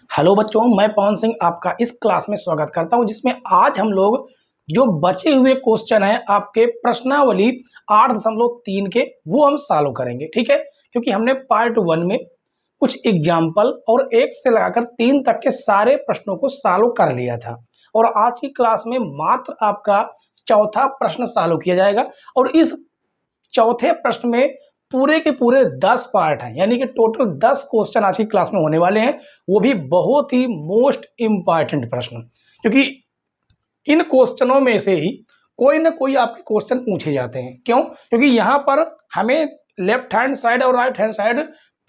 Hello बच्चों, मैं पवन सिंह आपका इस क्लास में स्वागत करता हूं, जिसमें आज हम लोग जो बचे हुए क्वेश्चन हैं आपके प्रश्नावली 8.3 के वो हम सॉल्व करेंगे। ठीक है, क्योंकि हमने पार्ट 1 में कुछ एग्जाम्पल और 1 से लगाकर 3 तक के सारे प्रश्नों को सॉल्व कर लिया था और आज की क्लास में मात्र आपका चौथा प्रश्न सॉल्व किया जाएगा। और इस चौथे प्रश्न में पूरे के पूरे 10 पार्ट हैं, यानी कि टोटल 10 क्वेश्चन आज की क्लास में होने वाले हैं, वो भी बहुत ही मोस्ट इंपॉर्टेंट प्रश्न, क्योंकि इन क्वेश्चनों में से ही कोई ना कोई आपके क्वेश्चन पूछे जाते हैं। क्यों? क्योंकि यहाँ पर हमें लेफ्ट हैंड साइड और राइट हैंड साइड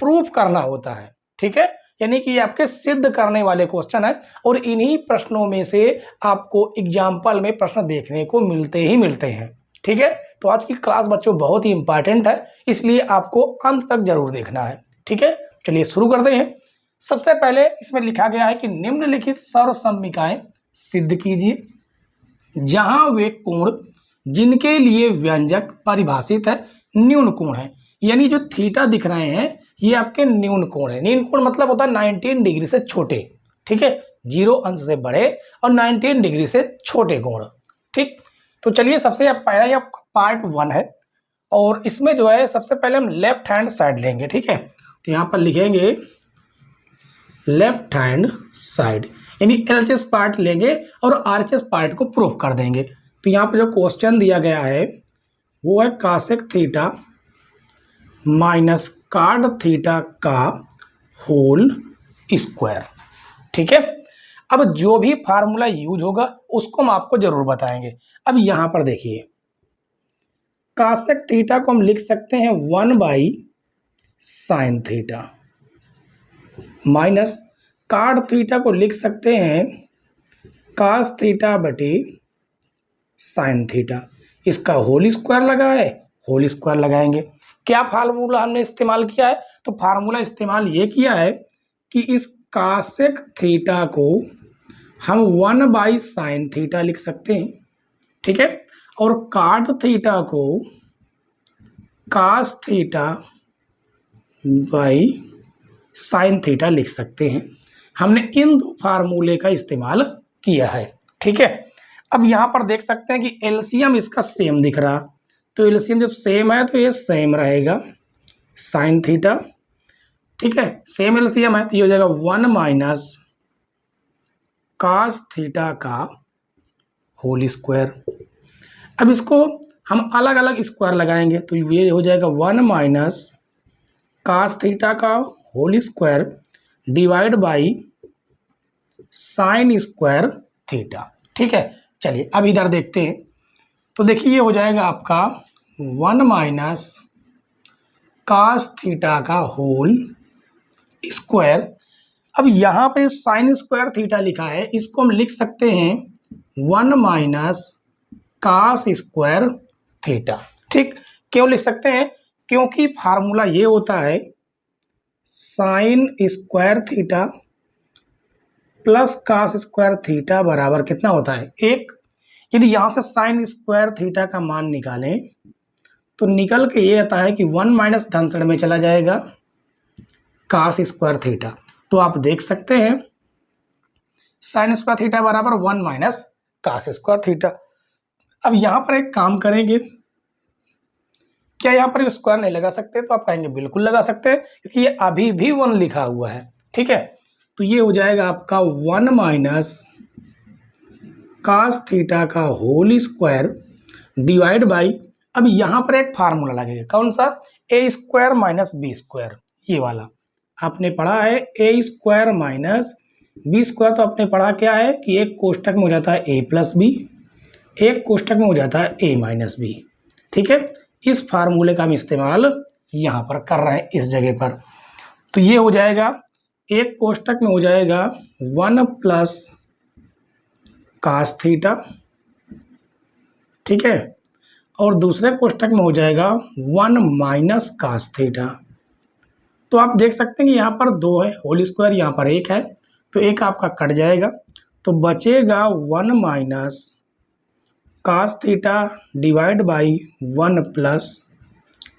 प्रूफ करना होता है। ठीक है, यानी कि आपके सिद्ध करने वाले क्वेश्चन है और इन्हीं प्रश्नों में से आपको एग्जाम्पल में प्रश्न देखने को मिलते ही मिलते हैं। ठीक है, तो आज की क्लास बच्चों बहुत ही इंपॉर्टेंट है, इसलिए आपको अंत तक जरूर देखना है। ठीक है, चलिए शुरू करते हैं। सबसे पहले इसमें लिखा गया है कि निम्नलिखित सर्वसम्मिकाएं सिद्ध कीजिए जहां वे कोण जिनके लिए व्यंजक परिभाषित है न्यून कोण है। यानी जो थीटा दिख रहे हैं ये आपके न्यून कोण है। न्यून कोण मतलब होता है 19 डिग्री से छोटे। ठीक है, 0 अंश से बड़े और 19 डिग्री से छोटे कोण। ठीक, तो चलिए सबसे पहला ये पार्ट 1 है और इसमें जो है सबसे पहले हम लेफ्ट हैंड साइड लेंगे। ठीक है, तो यहाँ पर लिखेंगे लेफ्ट हैंड साइड, यानी एलएचएस पार्ट लेंगे और आरएचएस पार्ट को प्रूफ कर देंगे। तो यहाँ पर जो क्वेश्चन दिया गया है वो है कासेक थीटा माइनस कार्ड थीटा का होल स्क्वायर। ठीक है, अब जो भी फार्मूला यूज होगा उसको हम आपको जरूर बताएंगे। अब यहां पर देखिए, कासेक थीटा को हम लिख सकते हैं 1 sign theta minus card theta को लिख सकते हैं कास थीटा बटे साइन थीटा। इसका होल स्क्वायर लगा है, होल स्क्वायर लगाएंगे। क्या फार्मूला हमने इस्तेमाल किया है? तो फार्मूला इस्तेमाल ये किया है कि इस कासेक थीटा को हम 1 साइन थीटा लिख सकते हैं। ठीक है, और काट थीटा को cos theta by sine theta लिख सकते हैं। हमने इन दो फार्मूले का इस्तेमाल किया है। ठीक है, अब यहां पर देख सकते हैं कि एलसीएम इसका सेम दिख रहा, तो एलसीएम जब सेम है तो ये सेम रहेगा साइन थीटा। ठीक है, सेम एलसीएम है तो ये हो जाएगा 1 माइनस कास थीटा का होल स्क्वायर। अब इसको हम अलग अलग स्क्वायर लगाएंगे तो ये हो जाएगा 1 माइनस कास थीटा का whole square divide by sine square theta. ठीक है, चलिए अब इधर देखते हैं। तो देखिए ये हो जाएगा आपका 1 माइनस कास थीटा का होल स्क्वायर। अब यहाँ पे साइन स्क्वायर थीटा लिखा है, इसको हम लिख सकते हैं 1 माइनस कास स्क्वायर थीटा। ठीक, क्यों लिख सकते हैं? क्योंकि फार्मूला ये होता है sine square theta plus cos square theta बराबर कितना होता है? 1। यदि यहाँ से साइन स्क्वायर थीटा का मान निकालें तो निकल के ये आता है कि 1 माइनस धन साइड में चला जाएगा कास स्क्वायर थीटा। तो आप देख सकते हैं साइन स्क्वायर थीटा बराबर 1 माइनस कास स्क्वायर थीटा। अब यहां पर एक काम करेंगे, क्या यहां पर स्क्वायर नहीं लगा सकते? तो आप कहेंगे बिल्कुल लगा सकते हैं, क्योंकि ये अभी भी 1 लिखा हुआ है। ठीक है, तो ये हो जाएगा आपका 1 माइनस कास थीटा का होल स्क्वायर डिवाइड बाई, अब यहां पर एक फार्मूला लगेगा, कौन सा? ए स्क्वायर माइनस बी स्क्वायर। ये वाला आपने पढ़ा है, ए स्क्वायर माइनस बी स्क्वायर। तो आपने पढ़ा क्या है कि एक कोष्टक में हो जाता है ए प्लस बी, एक कोष्टक में हो जाता है ए माइनस बी। ठीक है, इस फार्मूले का हम इस्तेमाल यहाँ पर कर रहे हैं इस जगह पर। तो ये हो जाएगा, एक कोष्टक में हो जाएगा 1 प्लस कास थीटा। ठीक है, और दूसरे कोष्टक में हो जाएगा 1 माइनस कास थीटा। तो आप देख सकते हैं कि यहाँ पर 2 है, होल स्क्वायर यहाँ पर 1 है, तो एक आपका कट जाएगा तो बचेगा 1 minus cos theta divide by 1 plus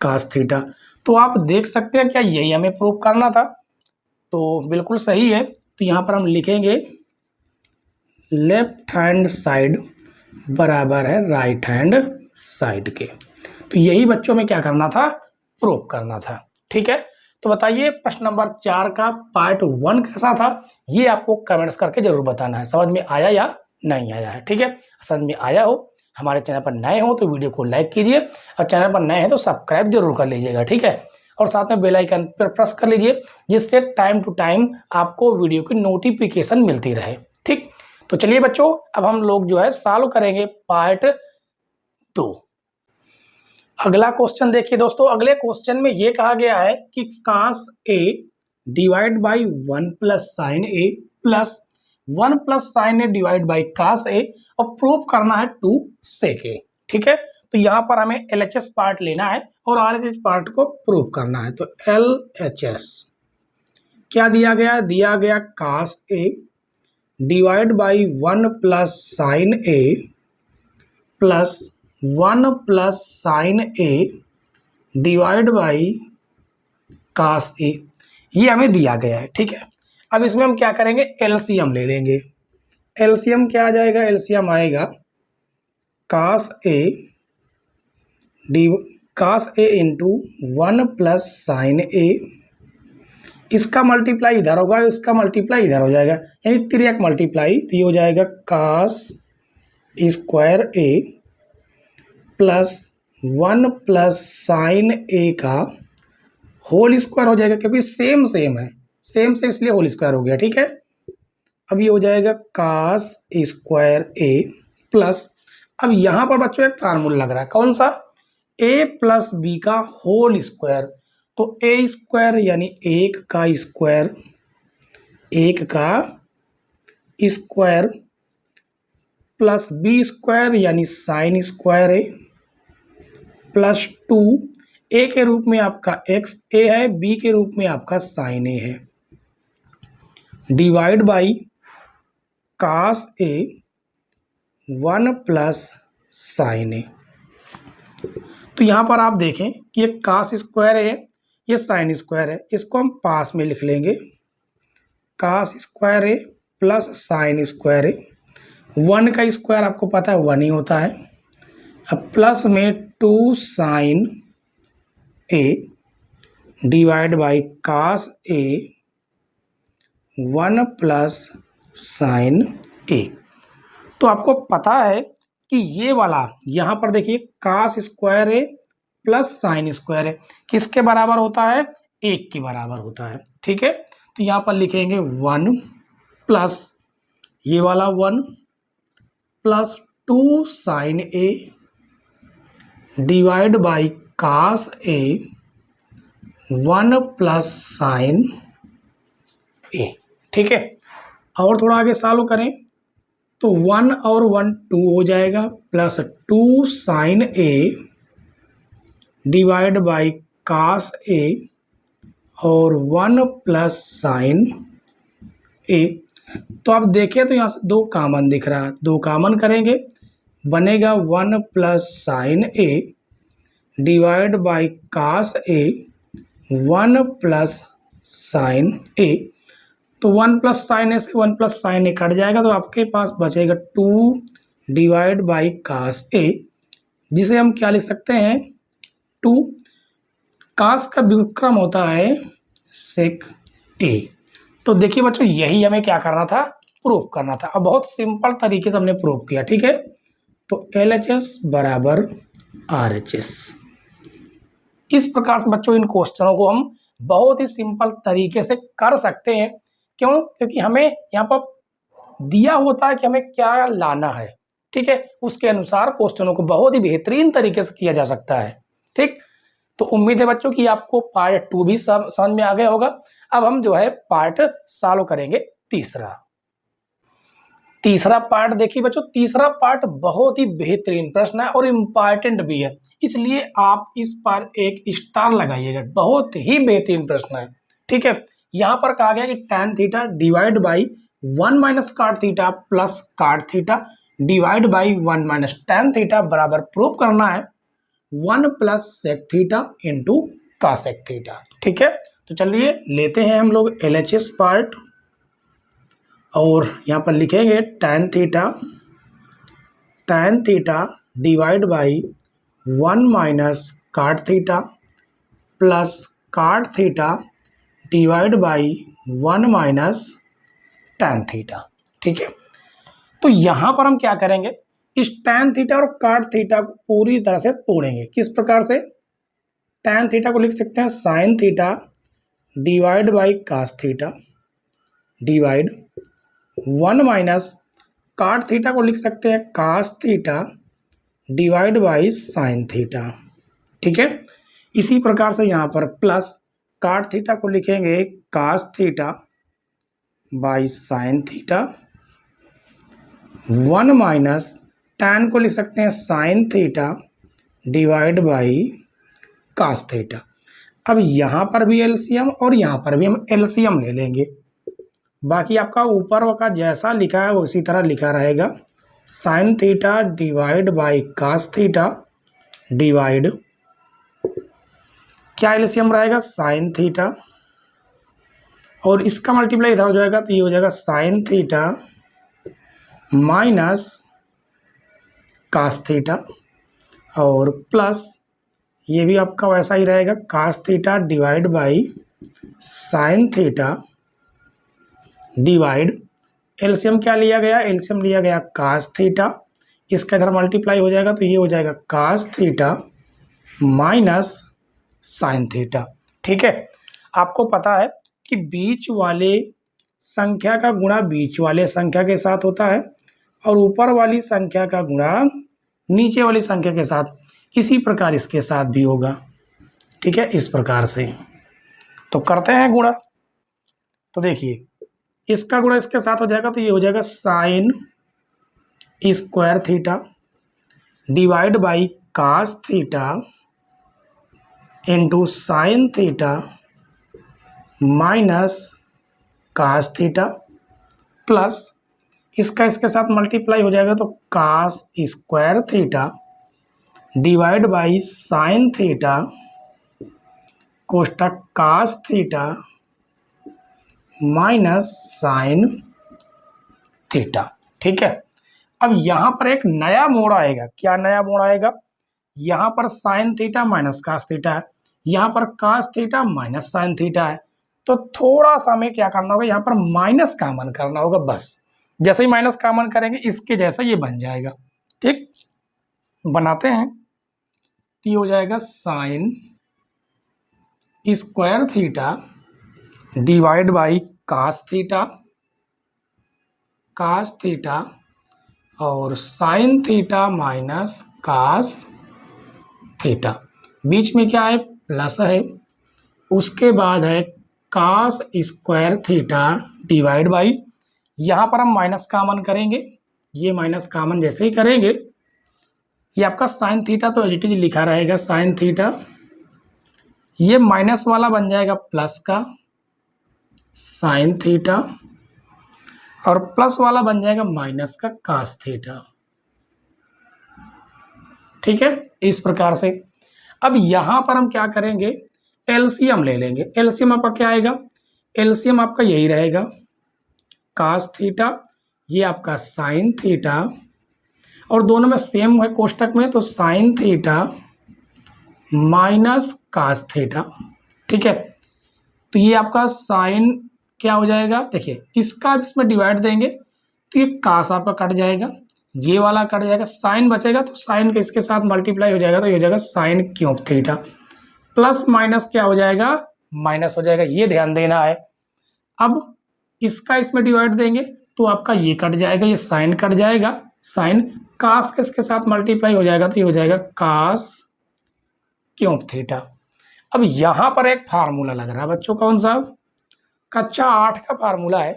cos theta. तो आप देख सकते हैं क्या यही हमें प्रूव करना था? तो बिल्कुल सही है, तो यहाँ पर हम लिखेंगे लेफ्ट हैंड साइड बराबर है राइट हैंड साइड के। तो यही बच्चों में क्या करना था, प्रूव करना था। ठीक है, तो बताइए प्रश्न नंबर 4 का पार्ट 1 कैसा था, ये आपको कमेंट्स करके जरूर बताना है। समझ में आया या नहीं आया है। ठीक है, समझ में आया हो, हमारे चैनल पर नए हो तो वीडियो को लाइक कीजिए, और चैनल पर नए हैं तो सब्सक्राइब जरूर कर लीजिएगा। ठीक है, और साथ में बेल आइकन पर प्रेस कर लीजिए, जिससे टाइम टू टाइम आपको वीडियो की नोटिफिकेशन मिलती रहे। ठीक, तो चलिए बच्चों, अब हम लोग जो है सॉल्व करेंगे पार्ट 2। अगला क्वेश्चन देखिए दोस्तों, अगले क्वेश्चन में ये कहा गया है कि cos a divide by 1 plus sine A plus 1 plus sine A divide by cos a, और प्रूव करना है 2 sec a। ठीक है, तो यहाँ पर हमें LHS पार्ट लेना है और RHS पार्ट को प्रूव करना है। तो LHS क्या दिया गया, दिया गया cos a divide by 1 plus sine A plus 1 plus sine A divide by cos ए, ये हमें दिया गया है। ठीक है, अब इसमें हम क्या करेंगे, एलसीएम ले लेंगे। एलसीएम क्या आ जाएगा, एलसीएम आएगा cos ए इंटू 1 प्लस साइन ए, इसका मल्टीप्लाई इधर होगा, इसका मल्टीप्लाई इधर हो जाएगा, यानी तिर्यक मल्टीप्लाई, तो ये हो जाएगा cos स्क्वायर ए प्लस 1 प्लस साइन ए का होल स्क्वायर हो जाएगा, क्योंकि सेम है, सेम इसलिए होल स्क्वायर हो गया। ठीक है, अब ये हो जाएगा cos स्क्वायर ए प्लस, अब यहाँ पर बच्चों एक फार्मूला लग रहा है, कौन सा, a प्लस बी का होल स्क्वायर, तो a स्क्वायर यानी 1 का स्क्वायर, 1 का स्क्वायर प्लस बी स्क्वायर यानी साइन स्क्वायर ए प्लस 2, ए के रूप में आपका एक्स ए है, बी के रूप में आपका साइन ए है, divide by cos A 1 plus sine A. तो यहाँ पर आप देखें कि ये cos स्क्वायर है, ये साइन स्क्वायर है, इसको हम पास में लिख लेंगे, cos स्क्वायर ए प्लस साइन स्क्वायर ए, 1 का स्क्वायर आपको पता है 1 ही होता है, अब प्लस में 2 sine A divide by cos A 1 plus sine A. तो आपको पता है कि ये वाला यहाँ पर देखिए cos स्क्वायर ए प्लस साइन स्क्वायर ए किसके बराबर होता है, 1 के बराबर होता है। ठीक है, तो यहाँ पर लिखेंगे 1 प्लस ये वाला 1 plus 2 sine A divide by cos A 1 plus sine A. ठीक है, और थोड़ा आगे सॉल्व करें तो 1 और 1 2 हो जाएगा, plus 2 sine A divide by cos A और 1 प्लस साइन ए। तो आप देखें तो यहाँ से 2 कॉमन दिख रहा है, 2 कॉमन करेंगे, बनेगा 1 plus sine A divide by cos A 1 plus sine A. तो 1 प्लस साइन ए से 1 प्लस साइन ए कट जाएगा, तो आपके पास बचेगा 2 डिवाइड बाई cos ए, जिसे हम क्या लिख सकते हैं, 2 cos का व्युत्क्रम होता है sec ए। तो देखिए बच्चों, यही हमें क्या करना था, प्रूफ करना था। अब बहुत सिंपल तरीके से हमने प्रूफ किया। ठीक है, तो LHS बराबर RHS। इस प्रकार से बच्चों इन क्वेश्चनों को हम बहुत ही सिंपल तरीके से कर सकते हैं। क्यों, क्योंकि हमें यहाँ पर दिया होता है कि हमें क्या लाना है। ठीक है, उसके अनुसार क्वेश्चनों को बहुत ही बेहतरीन तरीके से किया जा सकता है। ठीक, तो उम्मीद है बच्चों कि आपको पार्ट 2 भी समझ में आ गया होगा। अब हम जो है पार्ट सॉल्व करेंगे तीसरा पार्ट। देखिए बच्चों, तीसरा पार्ट बहुत ही बेहतरीन प्रश्न है और इम्पॉर्टेंट भी है, इसलिए आप इस पर एक स्टार लगाइएगा, बहुत ही बेहतरीन प्रश्न है। ठीक है, यहाँ पर कहा गया कि tan theta divide by 1 minus cot theta plus cot theta divide by 1 minus tan theta बराबर प्रूव करना है 1 plus sec theta into cosec theta. ठीक है, तो चलिए लेते हैं हम लोग LHS पार्ट। और यहाँ पर लिखेंगे tan theta divide by 1 minus cot theta plus cot theta divide by 1 minus tan theta. ठीक है, तो यहाँ पर हम क्या करेंगे, इस tan थीटा और काट थीटा को पूरी तरह से तोड़ेंगे। किस प्रकार से, tan थीटा को लिख सकते हैं sin theta divide by cos theta divide 1 minus cot theta को लिख सकते हैं cos theta divide by sin theta. ठीक है, इसी प्रकार से यहाँ पर प्लस काट थीटा को लिखेंगे cos theta by sin theta 1 minus tan को लिख सकते हैं sin theta divide by cos theta. अब यहाँ पर भी एलसीएम और यहाँ पर भी हम एलसीएम ले लेंगे। बाकी आपका ऊपर का जैसा लिखा है उसी तरह लिखा रहेगा, sin theta divide by cos theta divide क्या एलसीएम रहेगा sin थीटा और इसका मल्टीप्लाई इधर हो जाएगा तो ये हो जाएगा sin theta minus cos theta और प्लस ये भी आपका वैसा ही रहेगा cos theta divide by sin theta divide LCM क्या लिया गया, एलसीएम लिया गया cos थीटा, इसका इधर मल्टीप्लाई हो जाएगा तो ये हो जाएगा cos theta minus sin theta. ठीक है, आपको पता है कि बीच वाले संख्या का गुणा बीच वाले संख्या के साथ होता है और ऊपर वाली संख्या का गुणा नीचे वाली संख्या के साथ, इसी प्रकार इसके साथ भी होगा। ठीक है, इस प्रकार से तो करते हैं गुणा। तो देखिए इसका गुणा इसके साथ हो जाएगा तो ये हो जाएगा sine square theta divide by cos theta into sine theta minus cos theta plus इसका इसके साथ मल्टीप्लाई हो जाएगा तो cos square theta divide by sine theta कोष्टक cos theta minus sine theta. ठीक है, अब यहाँ पर एक नया मोड़ आएगा। क्या नया मोड़ आएगा, यहाँ पर sign theta minus cos theta है, यहाँ पर cos theta minus sine theta है, तो थोड़ा सा हमें क्या करना होगा, यहाँ पर माइनस कॉमन करना होगा। बस जैसे ही माइनस कॉमन करेंगे इसके जैसा ये बन जाएगा। ठीक, बनाते हैं तो ये हो जाएगा sine square theta divide by cos theta और sine theta minus cos theta, बीच में क्या है प्लस है, उसके बाद है cos square theta divide by, यहाँ पर हम माइनस कॉमन करेंगे, ये माइनस कॉमन जैसे ही करेंगे ये आपका साइन थीटा तो एज इट इज लिखा रहेगा साइन थीटा, ये माइनस वाला बन जाएगा प्लस का साइन थीटा और प्लस वाला बन जाएगा माइनस का cos थीटा। ठीक है, इस प्रकार से अब यहां पर हम क्या करेंगे, एलसीएम ले लेंगे। एलसीएम आपका क्या आएगा, एलसीएम आपका यही रहेगा cos थीटा, ये आपका साइन थीटा और दोनों में सेम है कोष्टक में तो sign theta minus cos theta. ठीक है, तो ये आपका साइन क्या हो जाएगा, देखिए इसका इसमें डिवाइड देंगे तो ये cos आपका कट जाएगा, ये वाला कट जाएगा, साइन बचेगा तो साइन का इसके साथ मल्टीप्लाई हो जाएगा तो ये हो जाएगा sign cube theta, plus minus क्या हो जाएगा माइनस हो जाएगा, ये ध्यान देना है। अब इसका इसमें डिवाइड देंगे तो आपका ये कट जाएगा, ये साइन कट जाएगा, साइन cos के इसके साथ मल्टीप्लाई हो जाएगा तो ये हो जाएगा cos क्यूब थीटा। अब यहाँ पर एक फार्मूला लग रहा है बच्चों, कौन सा, कक्षा 8 का फार्मूला है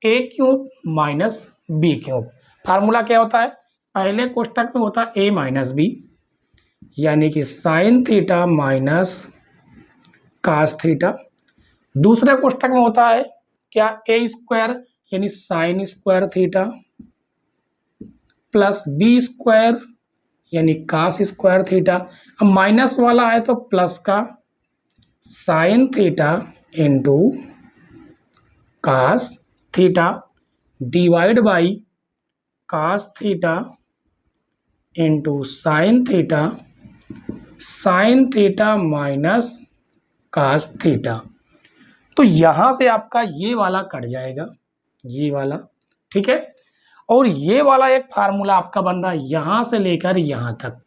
a cube minus B cube. Formula क्या होता है, पहले कोष्टक में होता है a माइनस बी यानी कि sine theta minus cos theta, दूसरे कोष्टक में होता है क्या a स्क्वायर यानी sine square theta plus B square यानी cos स्क्वायर थीटा। अब माइनस वाला है तो प्लस का sine theta into cos theta divide by cos theta into sine theta minus cos theta. तो यहां से आपका ये वाला कट जाएगा, ये वाला, ठीक है। और ये वाला एक फार्मूला आपका बन रहा है यहां से लेकर यहां तक,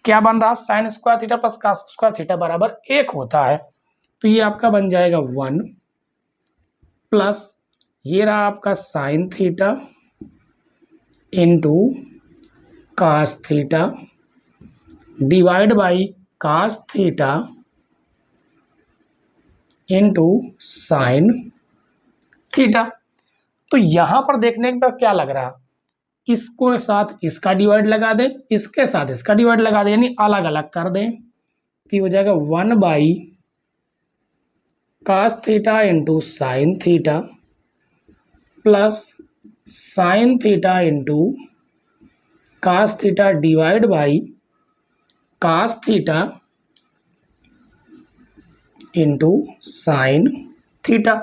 क्या बन रहा है, sine square theta plus cos square theta बराबर 1 होता है। तो ये आपका बन जाएगा 1 प्लस ये रहा आपका sine theta into cos theta divide by cos theta into sine theta. तो यहां पर देखने पर क्या लग रहा, इसको साथ इसका डिवाइड लगा दें, इसके साथ इसका डिवाइड लगा दें, यानी अलग अलग कर दें। तो ये हो जाएगा 1 by cos theta into sine theta plus sine theta into cos theta divide by cos theta into sine theta.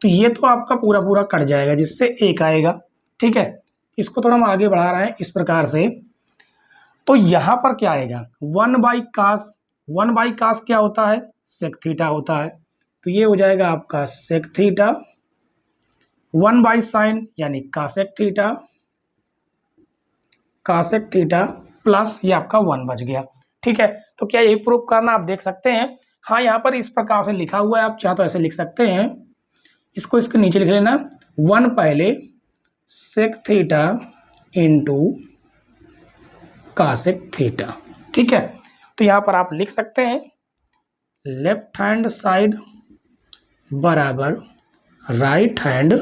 तो ये तो आपका पूरा पूरा कट जाएगा, जिससे 1 आएगा, ठीक है। इसको थोड़ा हम आगे बढ़ा रहे हैं इस प्रकार से। तो यहाँ पर क्या आएगा, 1 बाई कास क्या होता है, सेक थीटा होता है। तो ये हो जाएगा आपका सेक थीटा 1 बाई साइन यानी कासेक थीटा प्लस ये आपका 1 बच गया, ठीक है। तो क्या ये प्रूफ करना, आप देख सकते हैं। हाँ, यहाँ पर इस प्रकार से लिखा हुआ है, आप चाहे तो ऐसे लिख सकते हैं, इसको इसके नीचे लिख लेना 1 पहले सेक थीटा इंटू कासेक थीटा, ठीक है। तो यहाँ पर आप लिख सकते हैं लेफ्ट हैंड साइड बराबर राइट हैंड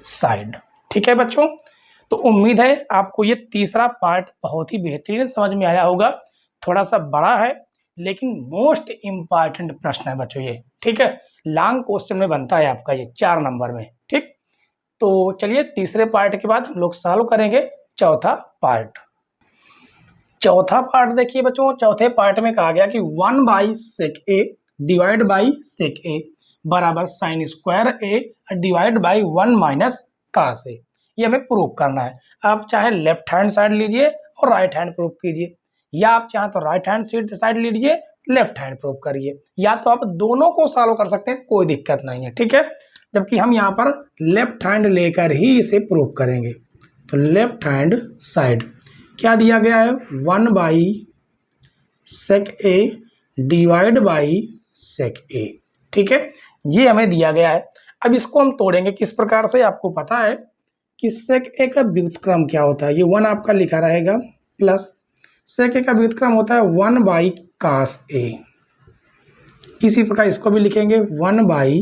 साइड, ठीक है बच्चों। तो उम्मीद है आपको ये तीसरा पार्ट बहुत ही बेहतरीन समझ में आया होगा। थोड़ा सा बड़ा है लेकिन मोस्ट इम्पॉर्टेंट प्रश्न है बच्चों ये, ठीक है। लॉन्ग क्वेश्चन में बनता है आपका ये 4 नंबर में, ठीक। तो चलिए तीसरे पार्ट के बाद हम लोग सॉल्व करेंगे चौथा पार्ट। चौथा पार्ट देखिए बच्चों, चौथे पार्ट में कहा गया कि 1 by sec A divide by sec A बराबर sine square A divide by 1 minus cos A. ये हमें प्रूफ करना है। आप चाहे लेफ्ट हैंड साइड लीजिए और राइट हैंड प्रूफ कीजिए, या आप चाहे तो राइट हैंड साइड लीजिए लेफ्ट हैंड प्रूफ करिए, या तो आप दोनों को सॉल्व कर सकते हैं, कोई दिक्कत नहीं है, ठीक है। जबकि हम यहाँ पर लेफ्ट हैंड लेकर ही इसे प्रूफ करेंगे। तो लेफ्ट हैंड साइड क्या दिया गया है, 1 by sec A divide by sec A, ठीक है। ये हमें दिया गया है। अब इसको हम तोड़ेंगे किस प्रकार से, आपको पता है कि सेक ए का व्युत्क्रम क्या होता है, ये 1 आपका लिखा रहेगा प्लस सेक ए का व्युत्क्रम होता है 1 बाई कास ए। इसी प्रकार इसको भी लिखेंगे 1 बाई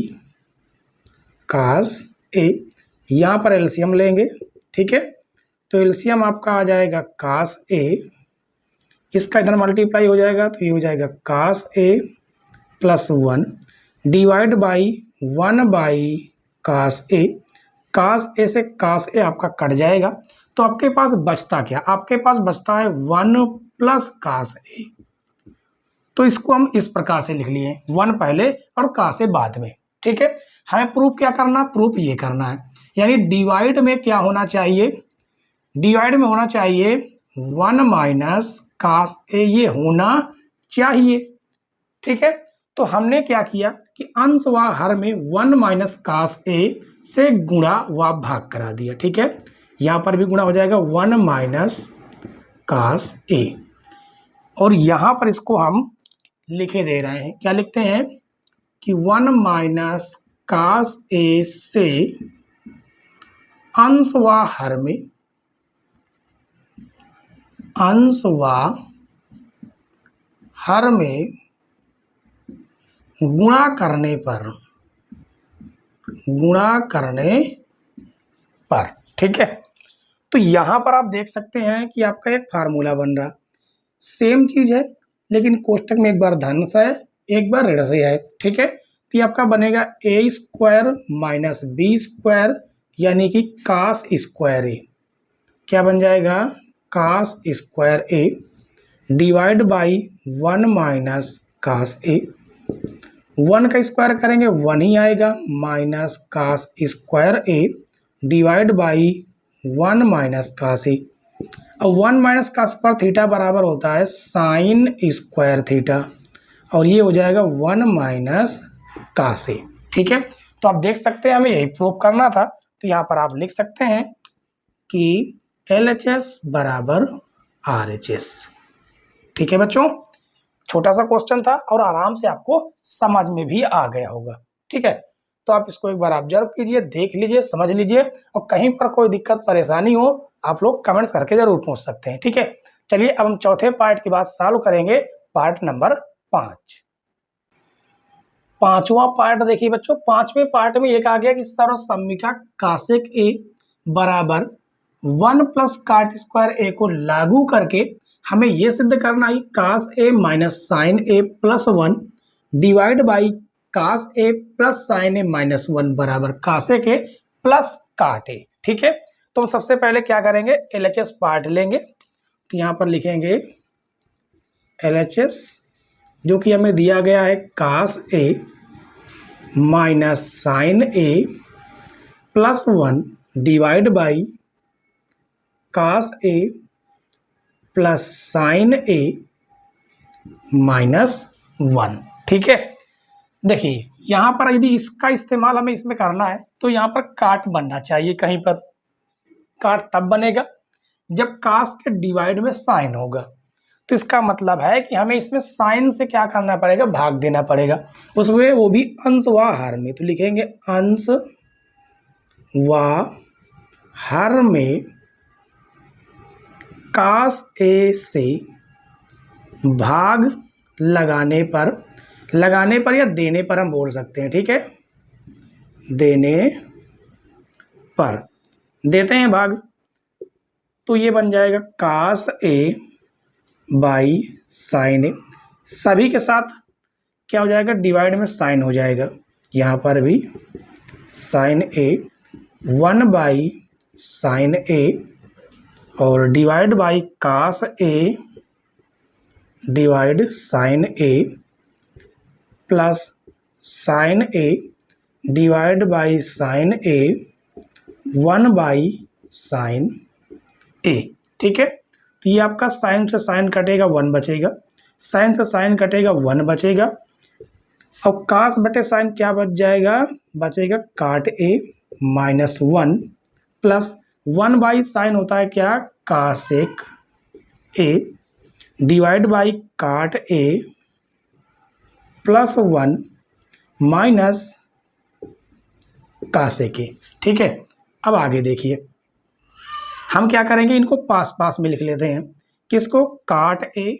कास ए। यहाँ पर एलसीएम लेंगे, ठीक है। तो एलसीएम आपका आ जाएगा कास ए, इसका इधर मल्टीप्लाई हो जाएगा तो ये हो जाएगा कास A plus 1 divide by 1 by cos ए। कास ए से कास ए आपका कट जाएगा, तो आपके पास बचता क्या, आपके पास बचता है 1 प्लस कास ए। तो इसको हम इस प्रकार से लिख लिए, 1 पहले और कास ए बाद में, ठीक है। हमें प्रूफ क्या करना, प्रूफ ये करना है, यानी डिवाइड में क्या होना चाहिए, डिवाइड में होना चाहिए 1 माइनस कास ए, ये होना चाहिए, ठीक है। तो हमने क्या किया कि अंश व हर में 1 माइनस कास ए से गुणा व भाग करा दिया, ठीक है। यहाँ पर भी गुणा हो जाएगा 1 माइनस कास ए, और यहाँ पर इसको हम लिखे दे रहे हैं, क्या लिखते हैं कि 1 माइनस कास ए से अंश व हर में, अंश व हर में गुणा करने पर, ठीक है। तो यहां पर आप देख सकते हैं कि आपका एक फार्मूला बन रहा, सेम चीज है लेकिन कोष्टक में एक बार धन से है एक बार ऋण से है, ठीक है। तो ये आपका बनेगा A square minus B square यानी कि कास स्क्वायर ए, क्या बन जाएगा cos square A divide by 1 minus cos A. 1 का स्क्वायर करेंगे 1 ही आएगा minus cos square A divide by 1 minus cos A. अब 1 माइनस काश पर थीटा बराबर होता है साइन स्क्वायर थीटा, और ये हो जाएगा 1 माइनस काश ए। ठीक है, तो आप देख सकते हैं हमें यही प्रूव करना था, तो यहाँ पर आप लिख सकते हैं कि LHS बराबर RHS। ठीक है बच्चों, छोटा सा क्वेश्चन था और आराम से आपको समझ में भी आ गया होगा। ठीक है, तो आप इसको एक बार ऑब्जर्व कीजिए, देख लीजिए, समझ लीजिए, और कहीं पर कोई दिक्कत परेशानी हो आप लोग कमेंट करके जरूर पूछ सकते हैं। ठीक है, चलिए अब हम चौथे पार्ट की बात सॉल्व करेंगे, पार्ट नंबर 5। पांचवा पार्ट देखिए बच्चों, पांचवें पार्ट में एक आ गया कि सर्वसम्मिका कासेक ए बराबर 1 प्लस काट स्क्वायर ए को लागू करके हमें यह सिद्ध करना है cos A minus sine A plus 1 divide by cos A plus sine A minus 1 बराबर कासेक ए प्लस काट ए। ठीक है, तो हम सबसे पहले क्या करेंगे, LHS पार्ट लेंगे। तो यहाँ पर लिखेंगे LHS जो कि हमें दिया गया है cos A minus sine A plus 1 divide by cos A plus sine A minus 1। ठीक है, देखिए यहाँ पर यदि इसका इस्तेमाल हमें इसमें करना है तो यहाँ पर काट बनना चाहिए, कहीं पर काट तब बनेगा जब कास के डिवाइड में साइन होगा। तो इसका मतलब है कि हमें इसमें साइन से क्या करना पड़ेगा, भाग देना पड़ेगा, उसमें वो भी अंश व हर में। तो लिखेंगे अंश व हर में कास ए से भाग लगाने पर या देने पर हम बोल सकते हैं। ठीक है, देने पर देते हैं भाग, तो ये बन जाएगा कास ए बाई साइन ए, सभी के साथ क्या हो जाएगा, डिवाइड में साइन हो जाएगा, यहाँ पर भी sine A 1 by sine A और divide by cos A divide sine A plus sine A divide by sine A 1 by sine A. ठीक है, तो ये आपका साइन से साइन कटेगा 1 बचेगा, साइन से साइन कटेगा 1 बचेगा, और कास बटे साइन क्या बच जाएगा, बचेगा काट ए माइनस 1 प्लस 1 बाई साइन होता है क्या, कासेक ए डिवाइड बाई काट ए प्लस 1 माइनस कासेक ए। ठीक है, अब आगे देखिए हम क्या करेंगे, इनको पास पास में लिख लेते हैं। किसको, काट ए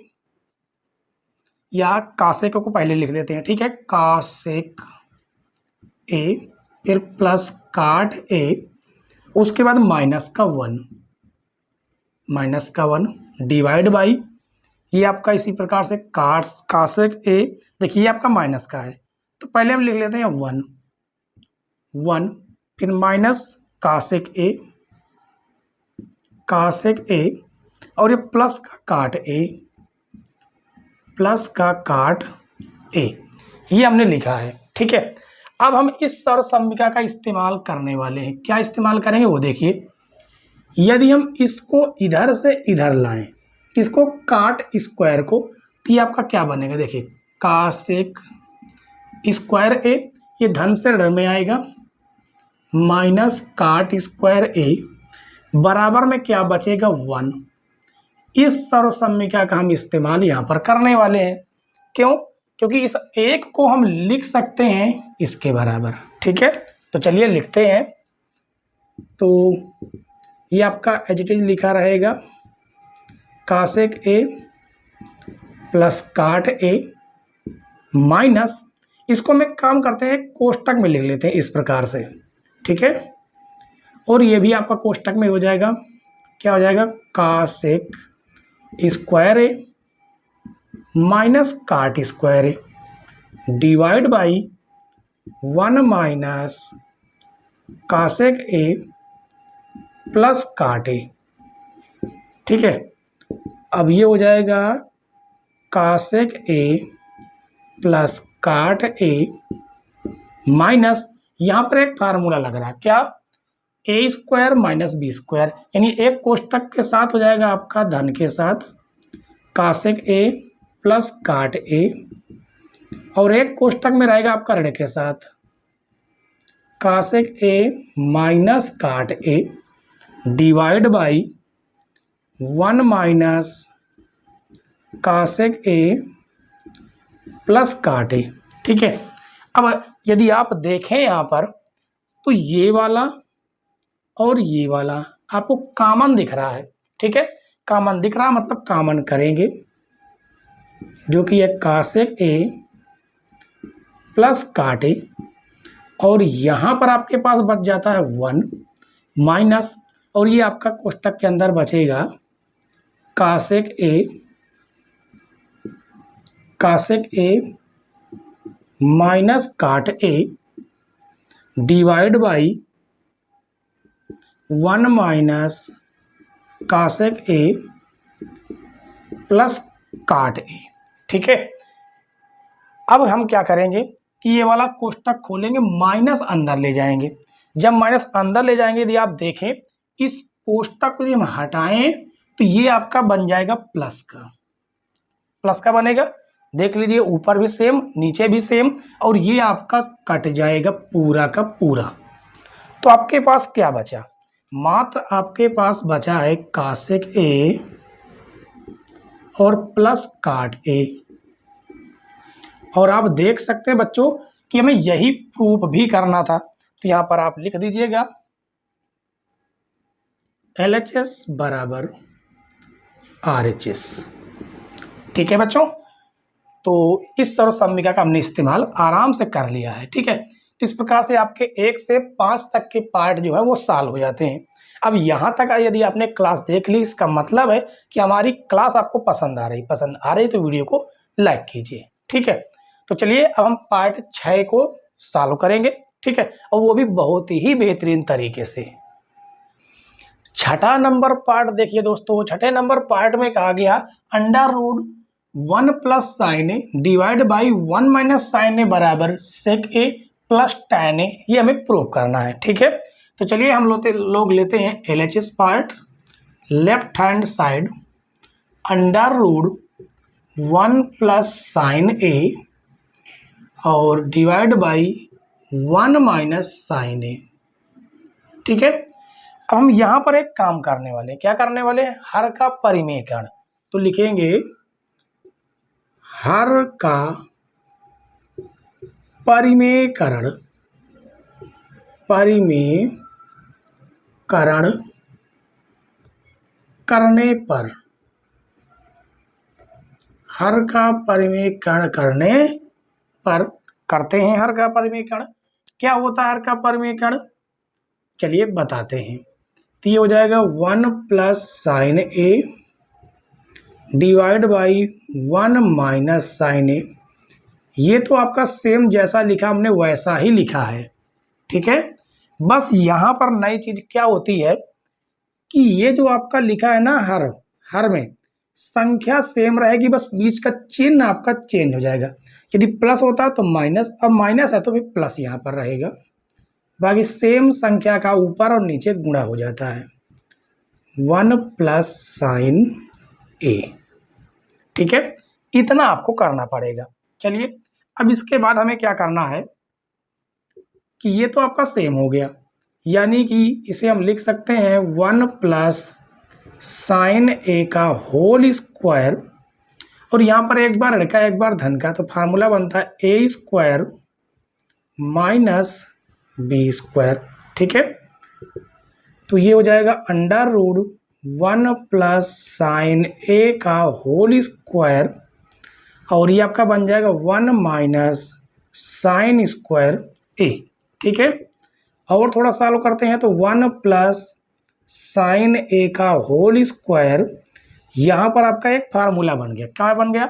या कासेक को पहले लिख देते हैं। ठीक है, कासेक ए फिर प्लस काट ए, उसके बाद माइनस का 1 डिवाइड बाई ये आपका इसी प्रकार से कासेक ए, देखिए आपका माइनस का है तो पहले हम लिख लेते हैं 1 फिर माइनस कासेक ए और ये प्लस का काट ए, ये हमने लिखा है। ठीक है, अब हम इस सर्वसम्मिका का इस्तेमाल करने वाले हैं। क्या इस्तेमाल करेंगे वो देखिए, यदि हम इसको इधर से इधर लाएं, इसको काट स्क्वायर को, तो ये आपका क्या बनेगा, देखिए कासेक स्क्वायर ए, ये धन से ऋण में आएगा, माइनस काट स्क्वायर ए बराबर में क्या बचेगा 1। इस सर्वसम्मिका का हम इस्तेमाल यहाँ पर करने वाले हैं। क्यों, क्योंकि इस एक को हम लिख सकते हैं इसके बराबर। ठीक है, तो चलिए लिखते हैं। तो ये आपका एज इट इज लिखा रहेगा कासेक A plus cot A minus, इसको हम एक काम करते हैं कोष्टक में लिख लेते हैं इस प्रकार से। ठीक है, और ये भी आपका कोष्टक में हो जाएगा, क्या हो जाएगा, cosec square A minus cot square A divide by 1 minus cosec A plus cot A. ठीक है, अब ये हो जाएगा कासेक A plus cot A minus, यहाँ पर एक फार्मूला लग रहा है, क्या, ए स्क्वायर माइनस बी स्क्वायर, यानी एक कोष्टक के साथ हो जाएगा आपका धन के साथ कासेक ए प्लस काट ए, और एक कोष्टक में रहेगा आपका ऋण के साथ कासेक A minus cot A divide by 1 minus cosec A plus cot A. ठीक है, अब यदि आप देखें यहाँ पर तो ये वाला और ये वाला आपको कॉमन दिख रहा है। ठीक है, कॉमन दिख रहा मतलब कॉमन करेंगे, जो कि है कासेक ए प्लस काट ए, और यहाँ पर आपके पास बच जाता है 1 माइनस, और ये आपका कोष्टक के अंदर बचेगा कासेक A minus cot A divide by 1 minus cosec A plus cot A. ठीक है, अब हम क्या करेंगे कि ये वाला कोष्टक खोलेंगे, माइनस अंदर ले जाएंगे। जब माइनस अंदर ले जाएंगे, यदि आप देखें इस कोष्टक को यदि हम हटाएं तो ये आपका बन जाएगा प्लस का बनेगा। देख लीजिए, ऊपर भी सेम नीचे भी सेम, और ये आपका कट जाएगा पूरा का पूरा। तो आपके पास क्या बचा? मात्र आपके पास बचा है कासेक ए और प्लस काट ए। और आप देख सकते हैं बच्चों कि हमें यही प्रूफ भी करना था, तो यहां पर आप लिख दीजिएगा LHS बराबर RHS। ठीक है बच्चों, तो इस सर्वसम्मिका का हमने इस्तेमाल आराम से कर लिया है। ठीक है, तो इस प्रकार से आपके 1 से 5 तक के पार्ट जो है वो सॉल्व हो जाते हैं। अब यहाँ तक यदि आपने क्लास देख ली, इसका मतलब है कि हमारी क्लास आपको पसंद आ रही तो वीडियो को लाइक कीजिए। ठीक है, तो चलिए अब हम पार्ट 6 को सॉल्व करेंगे। ठीक है, और वो भी बहुत ही बेहतरीन तरीके से। छठा नंबर पार्ट देखिए दोस्तों, छठे नंबर पार्ट में कहा गया under root 1 plus sine A divide by 1 minus sine A बराबर sec A plus tan A, ये हमें प्रूव करना है। ठीक है, तो चलिए हम लोग लेते हैं LHS part. Left hand side under root 1 plus sine A और divide by 1 minus sine A. ठीक है, अब हम यहाँ पर एक काम करने वाले, क्या करने वाले? हर का परिमेयकरण। तो लिखेंगे हर का परिमेयकरण करने पर, हर का परिमेयकरण करने पर करते हैं हर का परिमेयकरण। क्या होता है हर का परिमेयकरण? चलिए बताते हैं। तो ये हो जाएगा 1 plus sine A divide by 1 minus sine A. ये तो आपका सेम जैसा लिखा हमने वैसा ही लिखा है। ठीक है, बस यहाँ पर नई चीज क्या होती है कि ये जो आपका लिखा है ना हर में संख्या सेम रहेगी, बस बीच का चिन्ह आपका चेंज हो जाएगा। यदि प्लस होता तो माइनस, अब माइनस है तो फिर प्लस यहाँ पर रहेगा। बाकी सेम संख्या का ऊपर और नीचे गुणा हो जाता है। 1 प्लस साइन ए। ठीक है, इतना आपको करना पड़ेगा। चलिए अब इसके बाद हमें क्या करना है कि ये तो आपका सेम हो गया, यानी कि इसे हम लिख सकते हैं 1 प्लस साइन ए का होल स्क्वायर, और यहाँ पर एक बार ऋण का एक बार धन का, तो फार्मूला बनता है ए स्क्वायर माइनस बी स्क्वायर। ठीक है, तो ये हो जाएगा अंडर रूट 1 प्लस साइन ए का होल स्क्वायर, और ये आपका बन जाएगा 1 माइनस साइन स्क्वायर ए। ठीक है, और थोड़ा सॉल्व करते हैं तो 1 प्लस साइन ए का होल स्क्वायर, यहाँ पर आपका एक फार्मूला बन गया। क्या बन गया?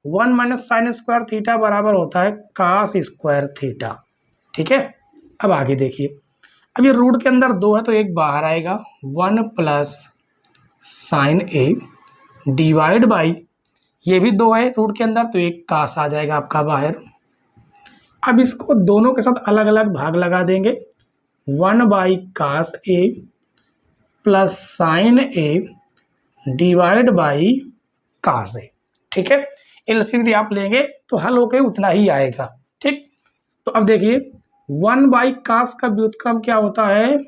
1 माइनस साइन स्क्वायर थीटा बराबर होता है कास स्क्वायर थीटा। ठीक है, अब आगे देखिए, अब ये रूट के अंदर 2 है तो एक बाहर आएगा 1 plus sine A divide by, ये भी 2 है रूट के अंदर तो एक कास आ जाएगा आपका बाहर। अब इसको दोनों के साथ अलग अलग भाग लगा देंगे, 1/cos A plus sign A divide by cos A। ठीक है, एलसीएम यदि आप लेंगे तो हल होके उतना ही आएगा। ठीक, तो अब देखिए 1/cos का व्युत्क्रम क्या होता है,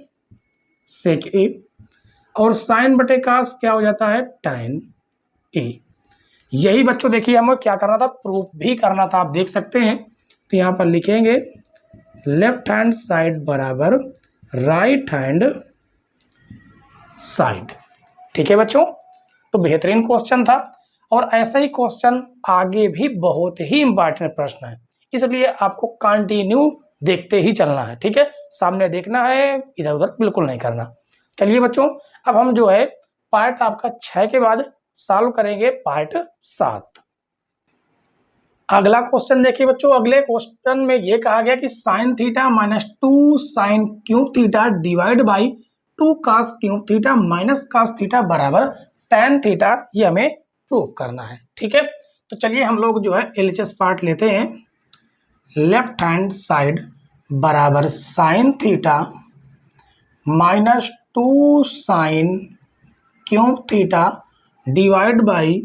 sec A, और साइन बटे cos क्या हो जाता है, tan A। यही बच्चों देखिए हमें क्या करना था, प्रूफ भी करना था। आप देख सकते हैं, तो यहाँ पर लिखेंगे लेफ्ट हैंड साइड बराबर राइट हैंड साइड। ठीक है बच्चों, तो बेहतरीन क्वेश्चन था, और ऐसा ही क्वेश्चन आगे भी बहुत ही इंपॉर्टेंट प्रश्न है, इसलिए आपको कंटिन्यू देखते ही चलना है। ठीक है, सामने देखना है, इधर उधर बिल्कुल नहीं करना। चलिए बच्चों, अब हम जो है पार्ट आपका 6 के बाद सॉल्व करेंगे पार्ट 7। अगला क्वेश्चन देखिए बच्चों, अगले क्वेश्चन में ये कहा गया कि sine theta minus 2 sine cube theta divide by 2 cos cube theta minus cos theta बराबर tan थीटा, ये हमें प्रूव करना है। ठीक है, तो चलिए हम लोग जो है एलएचएस पार्ट लेते हैं। लेफ्ट हैंड साइड बराबर sine theta minus 2 sine cube theta divide by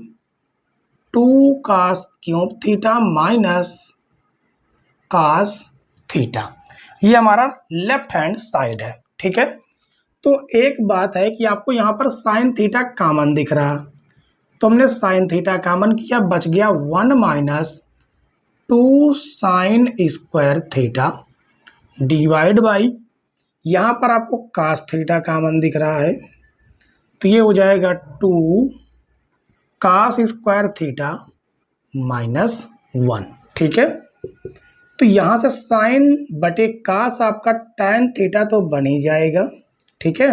2 cos cube theta minus cos theta, ये हमारा लेफ्ट हैंड साइड है। ठीक है, तो एक बात है कि आपको यहाँ पर साइन थीटा कॉमन दिख रहा, तो हमने साइन थीटा कॉमन किया, बच गया 1 minus 2 sign square theta divide by, यहाँ पर आपको कास थीटा कॉमन दिख रहा है, तो ये हो जाएगा 2 कास स्क्वायर थीटा माइनस 1। ठीक है, तो यहाँ से साइन बटे कास आपका tan थीटा तो बन ही जाएगा। ठीक है,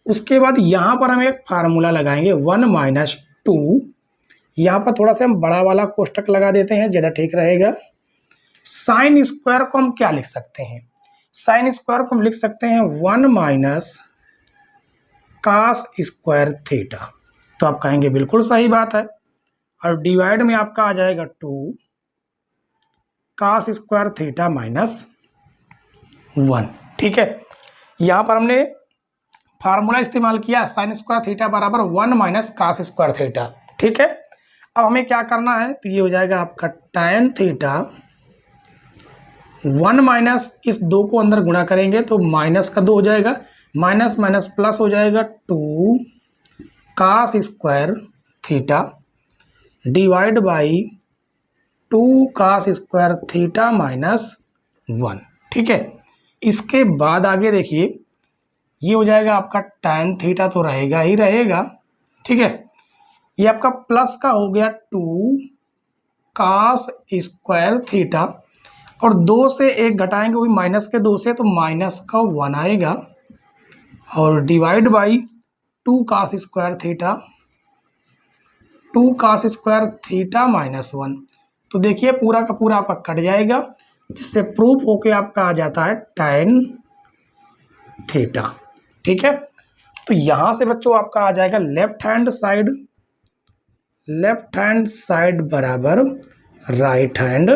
उसके बाद यहाँ पर हम एक फार्मूला लगाएंगे 1 माइनस 2, यहाँ पर थोड़ा सा हम बड़ा वाला कोष्टक लगा देते हैं, ज़्यादा ठीक रहेगा। साइन स्क्वायर को हम क्या लिख सकते हैं, साइन स्क्वायर को हम लिख सकते हैं 1 माइनस कास स्क्वायर थीटा, तो आप कहेंगे बिल्कुल सही बात है, और डिवाइड में आपका आ जाएगा 2 कास स्क्वायर थीटा माइनस 1। ठीक है, यहाँ पर हमने फार्मूला इस्तेमाल किया साइन स्क्वायर थीटा बराबर 1 माइनस कास स्क्वायर थीटा। ठीक है, अब हमें क्या करना है, तो ये हो जाएगा आपका tan थीटा 1 माइनस इस 2 को अंदर गुणा करेंगे तो माइनस का 2 हो जाएगा, माइनस माइनस प्लस हो जाएगा 2 cos square theta divide by 2 cos square theta minus 1। ठीक है, इसके बाद आगे देखिए ये हो जाएगा आपका tan थीटा तो रहेगा ही रहेगा। ठीक है, ये आपका प्लस का हो गया 2 कास स्क्वायर थीटा, और 2 से 1 घटाएंगे वही माइनस के 2 से, तो माइनस का 1 आएगा, और divide by 2 cos square theta, 2 cos square theta minus 1। तो देखिए पूरा का पूरा आपका कट जाएगा, जिससे प्रूफ होके आपका आ जाता है tan थीटा। ठीक है, तो यहाँ से बच्चों आपका आ जाएगा लेफ्ट हैंड साइड बराबर राइट हैंड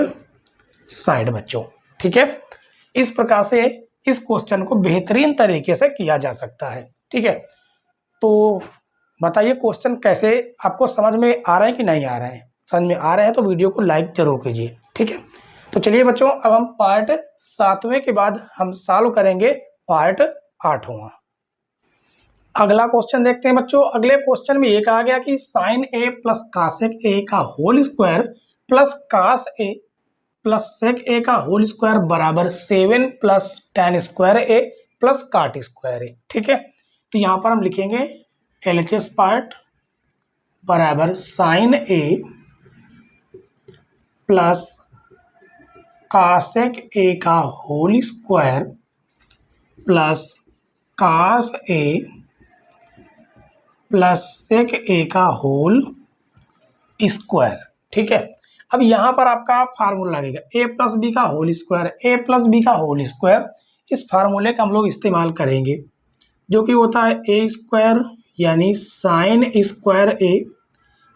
साइड बच्चों। ठीक है, इस प्रकार से इस क्वेश्चन को बेहतरीन तरीके से किया जा सकता है। ठीक है, तो बताइए क्वेश्चन कैसे आपको समझ में आ रहे हैं कि नहीं आ रहे हैं, समझ में आ रहे हैं तो वीडियो को लाइक जरूर कीजिए। ठीक है, तो चलिए बच्चों, अब हम पार्ट 7वें के बाद हम सॉल्व करेंगे पार्ट 8वां। अगला क्वेश्चन देखते हैं बच्चों। अगले क्वेश्चन में ये कहा गया कि साइन ए प्लस कासेक ए का whole square plus cos A plus sec ए का होल स्क्वायर बराबर 7 प्लस tan स्क्वायर ए प्लस काट स्क्वायर ए। ठीक है, तो यहाँ पर हम लिखेंगे एलएचएस पार्ट बराबर साइन ए प्लस कासेक ए का whole square plus cos A plus sec ए का होल स्क्वायर। ठीक है, अब यहाँ पर आपका फार्मूला लगेगा ए प्लस बी का होल स्क्वायर, ए प्लस बी का होल स्क्वायर, इस फार्मूले का हम लोग इस्तेमाल करेंगे, जो कि होता है ए स्क्वायर यानी साइन स्क्वायर ए,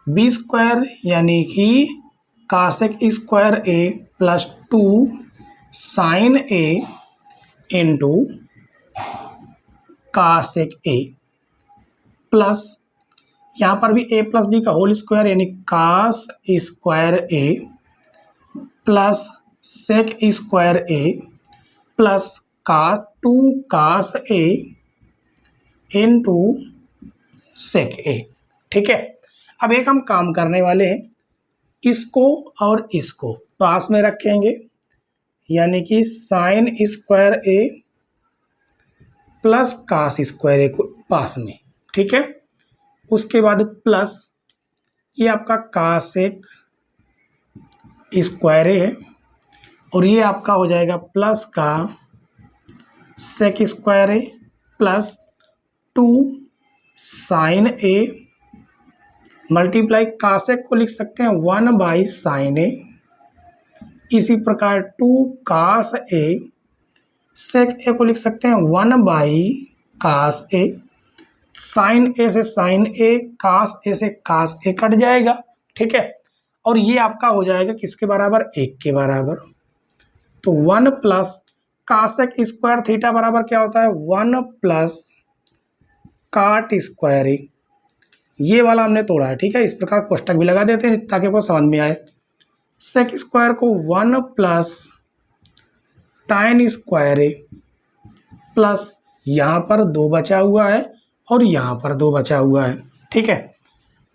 बी स्क्वायर यानी कि कासेक square A plus 2 sine A into कासेक A plus यहाँ पर भी ए प्लस बी का होल स्क्वायर यानी कास स्क्वायर ए प्लस सेक स्क्वायर ए प्लस का 2 कास ए इंटू सेक ए। ठीक है, अब एक हम काम करने वाले हैं, इसको और इसको पास में रखेंगे यानी कि साइन स्क्वायर ए प्लस कास स्क्वायर ए को पास में। ठीक है, उसके बाद प्लस ये आपका कासेक स्क्वायर ए है और ये आपका हो जाएगा प्लस का sec square A plus 2 sine A multiply कासेक को लिख सकते हैं 1 बाई साइन ए, इसी प्रकार 2 कास ए, सेक ए को लिख सकते हैं 1 बाई कास ए, साइन ए से साइन ए, कास ए से कास ए कट जाएगा। ठीक है, और ये आपका हो जाएगा किसके बराबर, 1 के बराबर। तो 1 प्लस कासेक स्क्वायर थीटा बराबर क्या होता है, 1 प्लस काट स्क्वायर ए, ये वाला हमने तोड़ा है। ठीक है, इस प्रकार कोष्टक भी लगा देते हैं ताकि आपको समझ में आए। सेक स्क्वायर को 1 प्लस टाइन स्क्वायर ए प्लस यहाँ पर 2 बचा हुआ है और यहाँ पर 2 बचा हुआ है। ठीक है,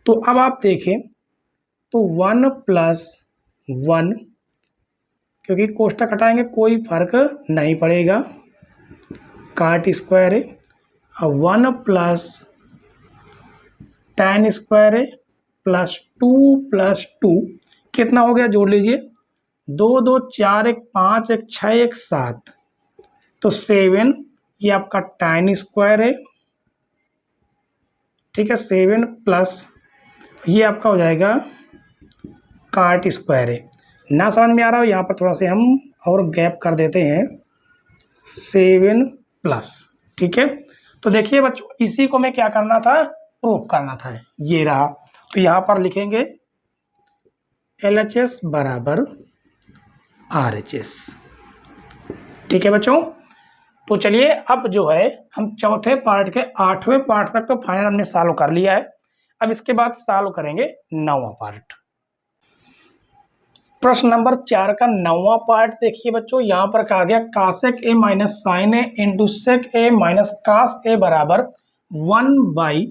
तो अब आप देखें तो 1 प्लस 1, क्योंकि कोष्टक हटाएंगे कोई फर्क नहीं पड़ेगा, काट स्क्वायर है, और 1 प्लस tan स्क्वायर है प्लस 2 कितना हो गया, जोड़ लीजिए, 2 2 4 1 5 1 6 1 7, तो 7, ये आपका tan स्क्वायर है। ठीक है, 7 प्लस ये आपका हो जाएगा काट स्क्वायर है। ना समझ में आ रहा हो यहाँ पर थोड़ा से हम और गैप कर देते हैं, 7 प्लस। ठीक है, तो देखिए बच्चों, इसी को मैं क्या करना था, प्रूफ करना था, ये रहा। तो यहाँ पर लिखेंगे LHS बराबर RHS। ठीक है बच्चों, तो चलिए अब जो है हम चौथे पार्ट के 8वें पार्ट तक तो फाइनल हमने सॉल्व कर लिया है। अब इसके बाद सॉल्व करेंगे 9वां पार्ट। प्रश्न नंबर 4 का 9वां पार्ट देखिए बच्चों, यहाँ पर कहा गया कासेक A minus sine A into sec A minus cos ए बराबर 1 by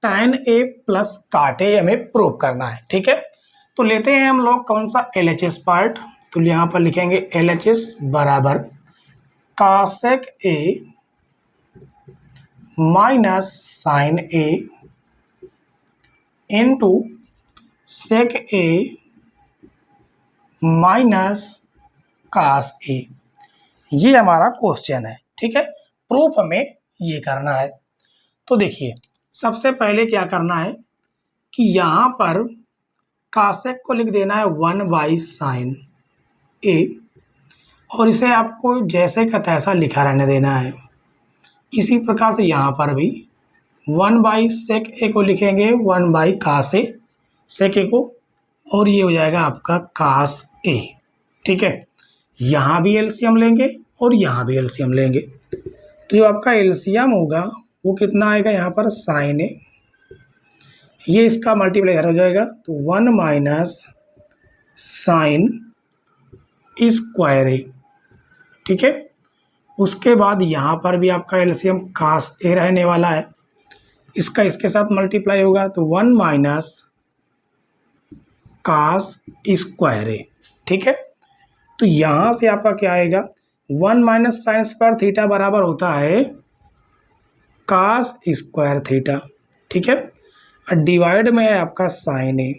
tan A plus cot ए हमें प्रूव करना है। ठीक है, तो लेते हैं हम लोग कौन सा, LHS पार्ट। तो यहाँ पर लिखेंगे LHS बराबर कासेक A minus sine A into sec A minus cos A, ये हमारा क्वेश्चन है। ठीक है, प्रूफ हमें ये करना है। तो देखिए सबसे पहले क्या करना है कि यहाँ पर कासेक को लिख देना है 1 बाई साइन ए और इसे आपको जैसे का तैसा लिखा रहने देना है। इसी प्रकार से यहाँ पर भी 1 बाई सेक ए को लिखेंगे 1 बाई कास ए, सेक ए को, और ये हो जाएगा आपका कास ए। ठीक है, यहाँ भी एलसीएम लेंगे और यहाँ भी एलसीएम लेंगे, तो जो आपका एलसीएम होगा वो कितना आएगा, यहाँ पर साइन ए, ये इसका मल्टीप्लाई हो जाएगा, तो 1 माइनस साइन स्क्वायर ए। ठीक है, उसके बाद यहाँ पर भी आपका एलसीएम कास ए रहने वाला है, इसका इसके साथ मल्टीप्लाई होगा, तो 1 माइनस कास स्क्वायर ए। ठीक है, तो यहाँ से आपका क्या आएगा, 1 माइनस साइन स्क्वायर थीटा बराबर होता है कास स्क्वायर थीटा। ठीक है, और डिवाइड में है आपका sine A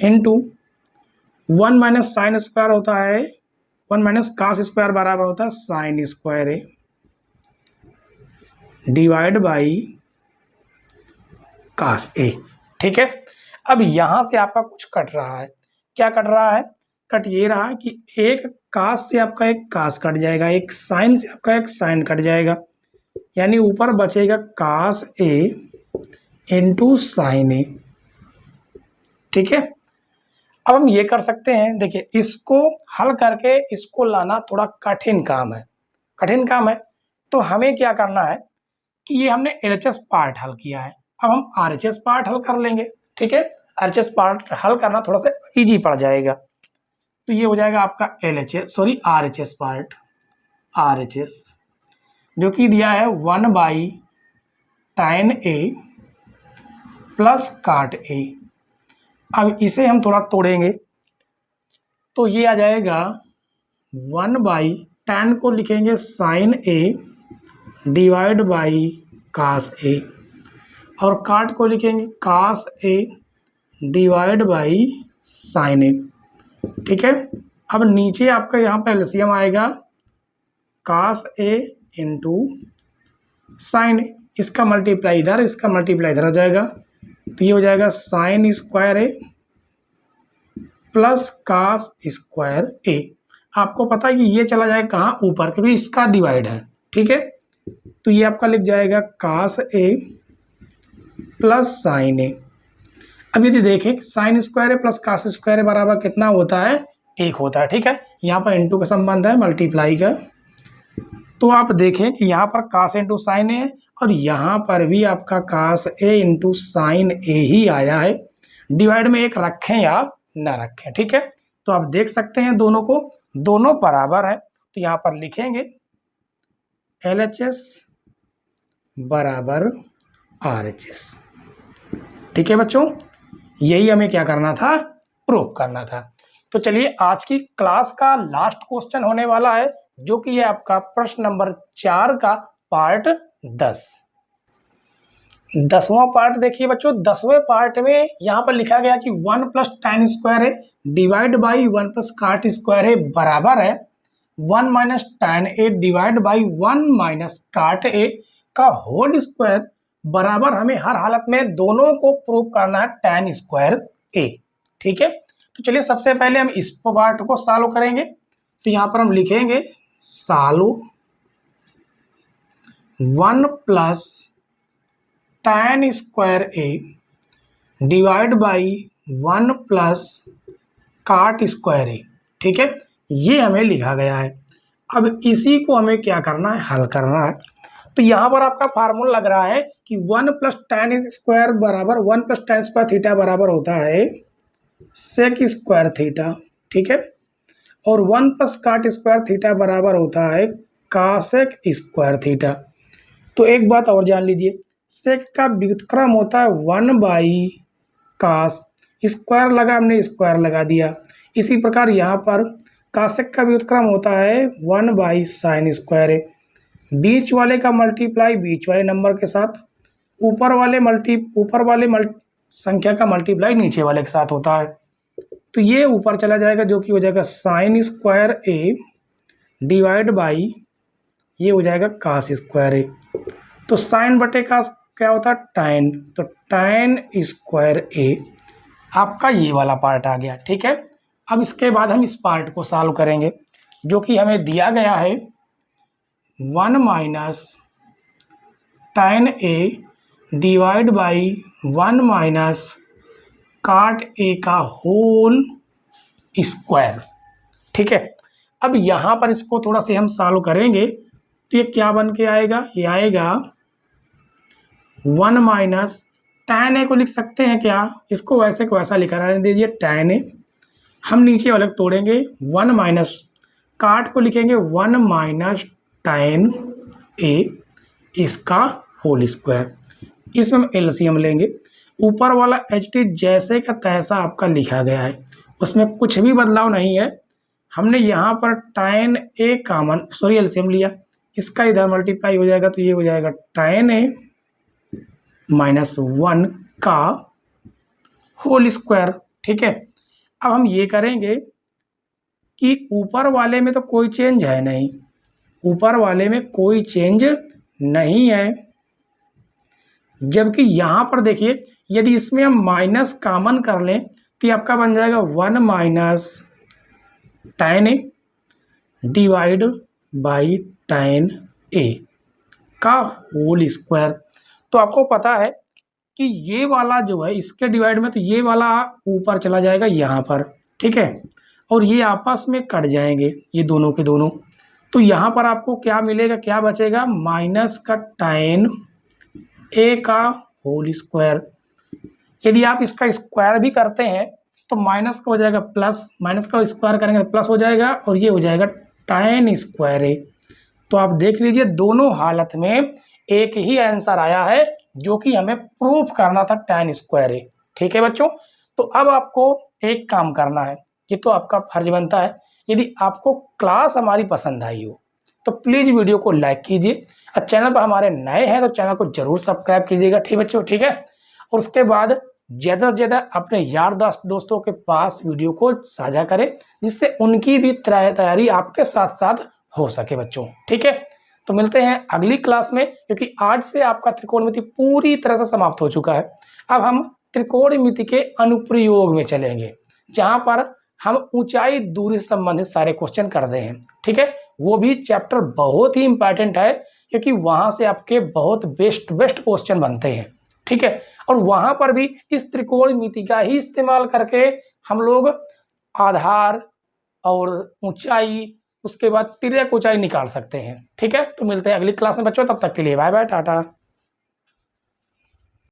into 1 minus sine square होता है 1 माइनस कास स्क्वायर बराबर होता है sine square A divide by cos A. ठीक है, अब यहाँ से आपका कुछ कट रहा है, क्या कट रहा है, कट ये रहा है कि एक कास से आपका एक कास कट जाएगा, एक साइन से आपका एक साइन कट जाएगा, यानी ऊपर बचेगा कास ए इंटू साइन ए। ठीक है, अब हम ये कर सकते हैं, देखिए इसको हल करके इसको लाना थोड़ा कठिन काम है, कठिन काम है, तो हमें क्या करना है कि ये हमने LHS पार्ट हल किया है, अब हम RHS पार्ट हल कर लेंगे। ठीक है, RHS पार्ट हल करना थोड़ा सा इजी पड़ जाएगा। तो ये हो जाएगा आपका RHS पार्ट, RHS जो कि दिया है 1/tan A प्लस काट A। अब इसे हम थोड़ा तोड़ेंगे तो ये आ जाएगा 1/tan को लिखेंगे sin A divide by cos A, और काट को लिखेंगे cos A divide by sin A। ठीक है, अब नीचे आपका यहाँ पर एलसीएम आएगा cos A इंटू साइन, इसका मल्टीप्लाई इधर, इसका मल्टीप्लाई इधर हो जाएगा, तो ये हो जाएगा sine square A plus cos square A। आपको पता है कि ये चला जाएगा कहाँ, ऊपर, क्योंकि इसका डिवाइड है। ठीक है, तो ये आपका लिख जाएगा cos A plus sign A। अब यदि देखें sine square A plus cos square A बराबर कितना होता है, 1 होता है। ठीक है, यहाँ पर इंटू का संबंध है, मल्टीप्लाई का। तो आप देखें कि यहाँ पर cos इंटू साइन A है, और यहाँ पर भी आपका cos A into sine A ही आया है। डिवाइड में 1 रखें या ना रखें। ठीक है, तो आप देख सकते हैं दोनों को, दोनों बराबर है, तो यहाँ पर लिखेंगे LHS बराबर RHS। ठीक है बच्चों, यही हमें क्या करना था, प्रूव करना था। तो चलिए आज की क्लास का लास्ट क्वेश्चन होने वाला है, जो कि है आपका प्रश्न नंबर 4 का पार्ट 10। 10वां पार्ट देखिए बच्चों, 10वें पार्ट में यहाँ पर लिखा गया कि 1 plus tan square A divide by 1 plus काट स्क्वायर A बराबर है 1 minus tan A divide by 1 minus काट A का होल स्क्वायर बराबर, हमें हर हालत में दोनों को प्रूव करना है tan स्क्वायर A। ठीक है, तो चलिए सबसे पहले हम इस पार्ट को सॉल्व करेंगे। तो यहाँ पर हम लिखेंगे solve 1 plus tan square A divide by 1 plus काट स्क्वायर A। ठीक है, ये हमें लिखा गया है। अब इसी को हमें क्या करना है, हल करना है। तो यहाँ पर आपका फार्मूला लग रहा है कि 1 प्लस tan स्क्वायर बराबर 1 प्लस tan स्क्वायर थीटा बराबर होता है सेक स्क्वायर थीटा। ठीक है, और 1 प्लस काट स्क्वायर थीटा बराबर होता है कासेक स्क्वायर थीटा। तो एक बात और जान लीजिए, सेक का व्युत्क्रम होता है 1 बाई कास, स्क्वायर लगा हमने स्क्वायर लगा दिया। इसी प्रकार यहाँ पर कासेक का व्युत्क्रम होता है 1 बाई साइन स्क्वायर है। बीच वाले का मल्टीप्लाई बीच वाले नंबर के साथ, ऊपर वाले संख्या का मल्टीप्लाई नीचे वाले के साथ होता है। तो ये ऊपर चला जाएगा, जो कि हो जाएगा sine square A divide by ये हो जाएगा कास स्क्वायर A। तो साइन बटे कास क्या होता है, tan, तो tan स्क्वायर A आपका ये वाला पार्ट आ गया। ठीक है, अब इसके बाद हम इस पार्ट को सॉल्व करेंगे, जो कि हमें दिया गया है 1 minus tan A divide by 1 minus काट A का होल स्क्वायर। ठीक है, अब यहाँ पर इसको थोड़ा सा हम सॉल्व करेंगे, तो ये क्या बन के आएगा, ये आएगा 1 माइनस tan A को लिख सकते हैं क्या, इसको वैसे को वैसा लिखा रहने दीजिए tan A। हम नीचे वाले तोड़ेंगे, 1 माइनस काट को लिखेंगे 1 माइनस tan A इसका होल स्क्वायर। इसमें हम एलसीएम लेंगे, ऊपर वाला HT जैसे का तैसा आपका लिखा गया है, उसमें कुछ भी बदलाव नहीं है। हमने यहाँ पर tan A कॉमन एलसीएम लिया, इसका इधर मल्टीप्लाई हो जाएगा, तो ये हो जाएगा tan A माइनस 1 का होल स्क्वायर। ठीक है, अब हम ये करेंगे कि ऊपर वाले में तो कोई चेंज है नहीं, ऊपर वाले में कोई चेंज नहीं है, जबकि यहाँ पर देखिए यदि इसमें हम माइनस कॉमन कर लें तो ये आपका बन जाएगा 1 minus tan A divide by tan A का होल स्क्वायर। तो आपको पता है कि ये वाला जो है इसके डिवाइड में, तो ये वाला ऊपर चला जाएगा यहाँ पर। ठीक है, और ये आपस में कट जाएंगे, ये दोनों के दोनों, तो यहाँ पर आपको क्या मिलेगा, क्या बचेगा, माइनस का tan a का होल स्क्वायर। यदि आप इसका स्क्वायर भी करते हैं तो माइनस का हो जाएगा प्लस, माइनस का स्क्वायर करेंगे तो प्लस हो जाएगा और ये हो जाएगा tan स्क्वायर a। तो आप देख लीजिए दोनों हालत में एक ही आंसर आया है जो कि हमें प्रूफ करना था, tan स्क्वायर a। ठीक है बच्चों, तो अब आपको एक काम करना है, ये तो आपका फर्ज बनता है, यदि आपको क्लास हमारी पसंद आई हो तो प्लीज़ वीडियो को लाइक कीजिए और चैनल पर हमारे नए हैं तो चैनल को जरूर सब्सक्राइब कीजिएगा। ठीक बच्चों, ठीक है। और उसके बाद ज़्यादा से ज़्यादा अपने यार दोस्तों के पास वीडियो को साझा करें जिससे उनकी भी तैयारी आपके साथ साथ हो सके बच्चों। ठीक है, तो मिलते हैं अगली क्लास में, क्योंकि आज से आपका त्रिकोणमिति पूरी तरह से समाप्त हो चुका है। अब हम त्रिकोणमिति के अनुप्रयोग में चलेंगे जहां पर हम ऊंचाई दूरी से संबंधित सारे क्वेश्चन कर रहे हैं। ठीक है, वो भी चैप्टर बहुत ही इंपॉर्टेंट है क्योंकि वहां से आपके बहुत बेस्ट क्वेश्चन बनते हैं। ठीक है, और वहां पर भी इस त्रिकोणमिति का ही इस्तेमाल करके हम लोग आधार और ऊंचाई, उसके बाद तिर्यक ऊंचाई निकाल सकते हैं। ठीक है, तो मिलते हैं अगली क्लास में बच्चों, तब तक के लिए बाय बाय, टाटा।